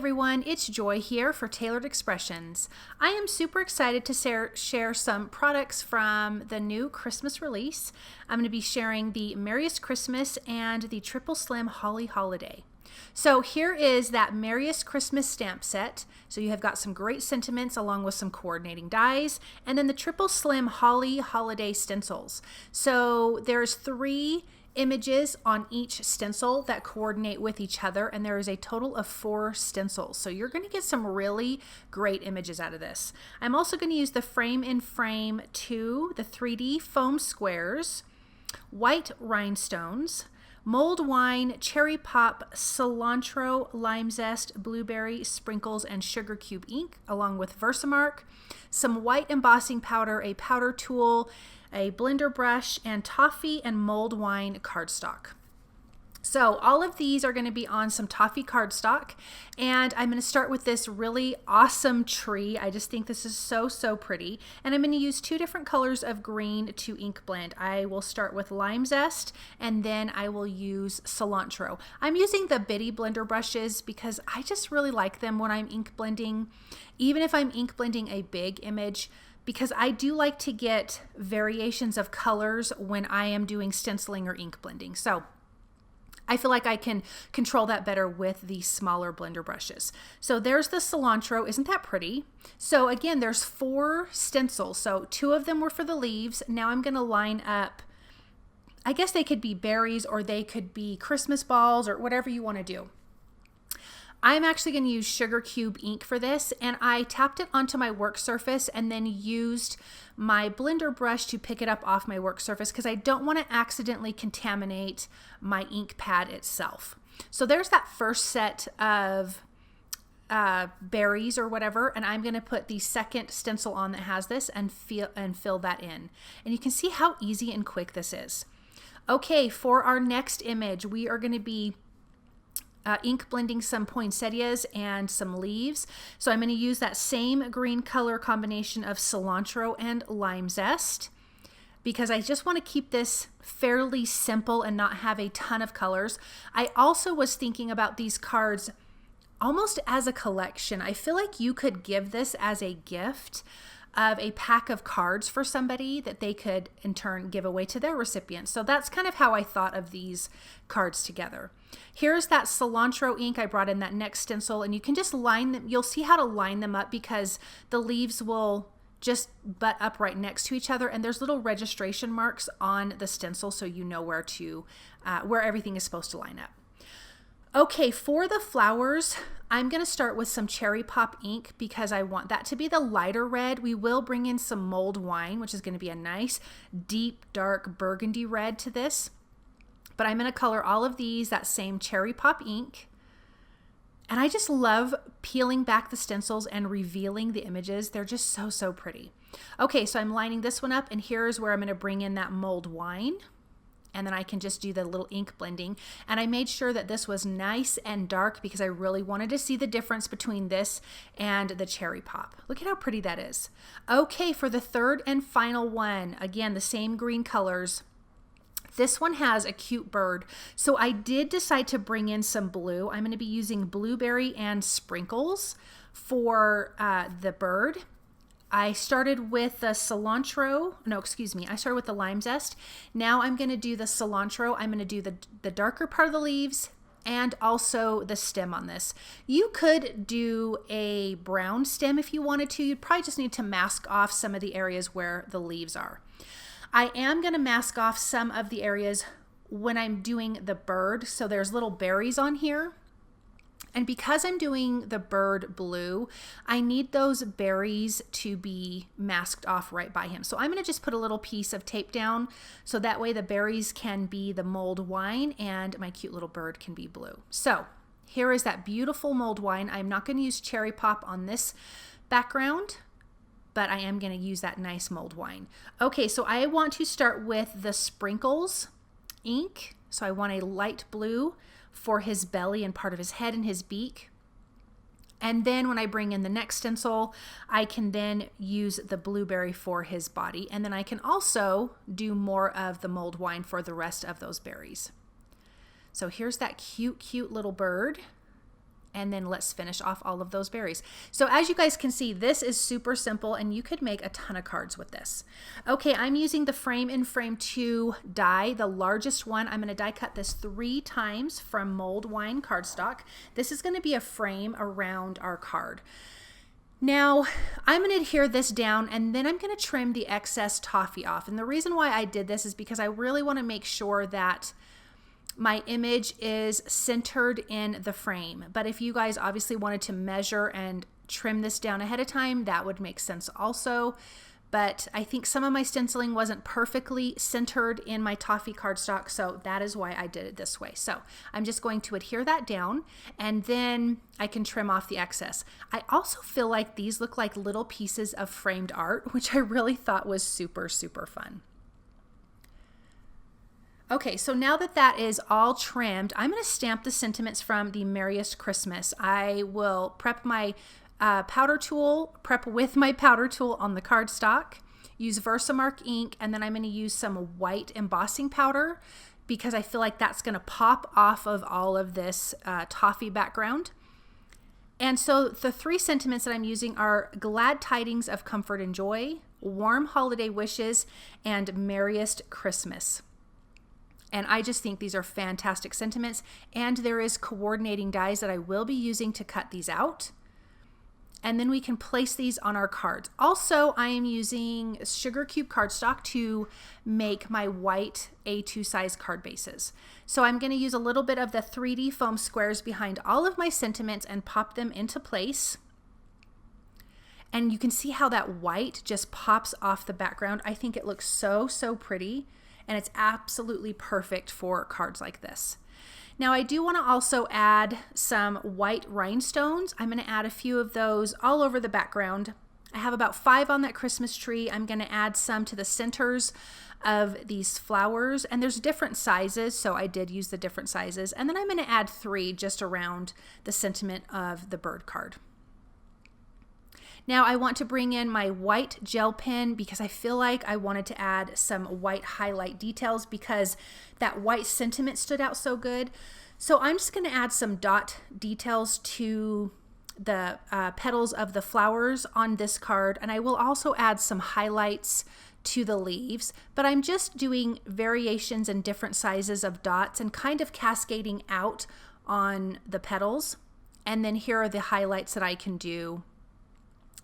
everyone, it's Joy here for Tailored Expressions. I am super excited to share some products from the new Christmas release. I'm going to be sharing the Merriest Christmas and the Triple Slim Holly Holiday. So here is that Merriest Christmas stamp set. So you have got some great sentiments along with some coordinating dies, and then the Triple Slim Holly Holiday stencils. So there's 3 images on each stencil that coordinate with each other, and there is a total of 4 stencils. So you're going to get some really great images out of this. I'm also going to use the Frame in Frame 2, the 3D foam squares, white rhinestones, mulled wine, cherry pop, cilantro, lime zest, blueberry, sprinkles, and sugar cube ink, along with Versamark, some white embossing powder, a powder tool, a blender brush, and toffee and mulled wine cardstock. So all of these are going to be on some toffee cardstock, and I'm going to start with this really awesome tree. I just think this is so pretty, and I'm going to use 2 different colors of green to ink blend. I will start with lime zest, and then I will use cilantro. I'm using the bitty blender brushes because I just really like them when I'm ink blending, even if I'm ink blending a big image, because I do like to get variations of colors when I am doing stenciling or ink blending. So I feel like I can control that better with the smaller blender brushes. So there's the cilantro. Isn't that pretty? So again, there's 4 stencils. So 2 of them were for the leaves. Now I'm going to line up, I guess they could be berries or they could be Christmas balls or whatever you want to do. I'm actually going to use sugar cube ink for this, and I tapped it onto my work surface and then used my blender brush to pick it up off my work surface because I don't want to accidentally contaminate my ink pad itself. So there's that first set of berries or whatever, and I'm going to put the second stencil on that has this and fill that in. And you can see how easy and quick this is. Okay, for our next image, we are going to be ink blending some poinsettias and some leaves. So I'm going to use that same green color combination of cilantro and lime zest because I just want to keep this fairly simple and not have a ton of colors. I also was thinking about these cards almost as a collection. I feel like you could give this as a gift of a pack of cards for somebody that they could in turn give away to their recipients. So that's kind of how I thought of these cards together. Here's that cilantro ink. I brought in that next stencil, and you can just line them. You'll see how to line them up because the leaves will just butt up right next to each other, and there's little registration marks on the stencil so you know where everything is supposed to line up. Okay, for the flowers, I'm going to start with some cherry pop ink because I want that to be the lighter red. We will bring in some mulled wine, which is going to be a nice deep dark burgundy red to this. But I'm going to color all of these that same cherry pop ink. And I just love peeling back the stencils and revealing the images. They're just so pretty. Okay, so I'm lining this one up, and here's where I'm going to bring in that mulled wine. And then I can just do the little ink blending. And I made sure that this was nice and dark because I really wanted to see the difference between this and the cherry pop. Look at how pretty that is. Okay, for the third and final one, again, the same green colors. This one has a cute bird. So I did decide to bring in some blue. I'm going to be using blueberry and sprinkles for the bird. I started with the cilantro, I started with the lime zest. Now I'm going to do the cilantro. I'm going to do the darker part of the leaves and also the stem on this. You could do a brown stem if you wanted to. You'd probably just need to mask off some of the areas where the leaves are. I am going to mask off some of the areas when I'm doing the bird. So there's little berries on here. And because I'm doing the bird blue, I need those berries to be masked off right by him. So I'm going to just put a little piece of tape down so that way the berries can be the mulled wine and my cute little bird can be blue. So here is that beautiful mulled wine. I'm not going to use cherry pop on this background, but I am going to use that nice mulled wine. Okay, so I want to start with the sprinkles ink. So I want a light blue for his belly and part of his head and his beak. And then when I bring in the next stencil, I can then use the blueberry for his body. And then I can also do more of the mulled wine for the rest of those berries. So here's that cute little bird. And then let's finish off all of those berries. So as you guys can see, this is super simple and you could make a ton of cards with this. Okay, I'm using the Frame in Frame 2 die, the largest one. I'm gonna die cut this 3 times from Mulled wine cardstock. This is gonna be a frame around our card. Now, I'm going to adhere this down and then I'm going to trim the excess toffee off. And the reason why I did this is because I really want to make sure that my image is centered in the frame. But if you guys obviously wanted to measure and trim this down ahead of time, that would make sense also. But I think some of my stenciling wasn't perfectly centered in my toffee cardstock, so that is why I did it this way. So I'm just going to adhere that down and then I can trim off the excess. I also feel like these look like little pieces of framed art, which I really thought was super, super fun. Okay, so now that that is all trimmed, I'm going to stamp the sentiments from the Merriest Christmas. I will prep my powder tool, prep with my powder tool on the cardstock, use Versamark ink, and then I'm going to use some white embossing powder because I feel like that's going to pop off of all of this toffee background. And so the 3 sentiments that I'm using are Glad Tidings of Comfort and Joy, Warm Holiday Wishes, and Merriest Christmas. And I just think these are fantastic sentiments, and there is coordinating dies that I will be using to cut these out. And then we can place these on our cards. Also, I am using sugar cube cardstock to make my white A2 size card bases. So I'm going to use a little bit of the 3D foam squares behind all of my sentiments and pop them into place. And you can see how that white just pops off the background. I think it looks so, so pretty, and it's absolutely perfect for cards like this. Now I do want to also add some white rhinestones. I'm going to add a few of those all over the background. I have about 5 on that Christmas tree. I'm going to add some to the centers of these flowers, and there's different sizes, so I did use the different sizes. And then I'm going to add 3 just around the sentiment of the bird card. Now I want to bring in my white gel pen because I feel like I wanted to add some white highlight details because that white sentiment stood out so good. So I'm just going to add some dot details to the petals of the flowers on this card, and I will also add some highlights to the leaves, but I'm just doing variations in different sizes of dots and kind of cascading out on the petals. And then here are the highlights that I can do.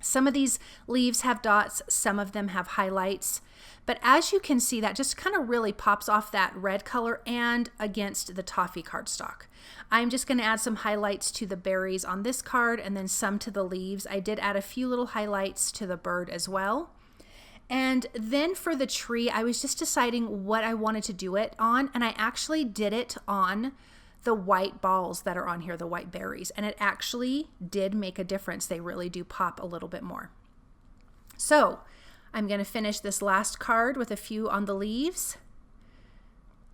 Some of these leaves have dots, some of them have highlights, but as you can see, that just kind of really pops off that red color and against the toffee cardstock. I'm just going to add some highlights to the berries on this card and then some to the leaves. I did add a few little highlights to the bird as well. And then for the tree, I was just deciding what I wanted to do it on, and I actually did it on the white balls that are on here, the white berries, and it actually did make a difference. They really do pop a little bit more. So I'm going to finish this last card with a few on the leaves,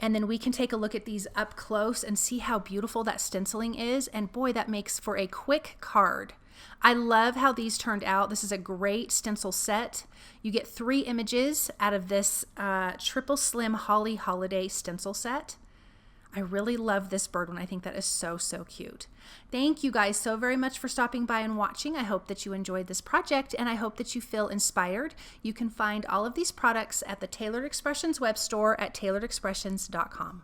and then we can take a look at these up close and see how beautiful that stenciling is, and boy, that makes for a quick card. I love how these turned out. This is a great stencil set. You get 3 images out of this Triple Slim Holly Holiday stencil set. I really love this bird one. I think that is so, so cute. Thank you guys so very much for stopping by and watching. I hope that you enjoyed this project and I hope that you feel inspired. You can find all of these products at the Tailored Expressions web store at tailoredexpressions.com.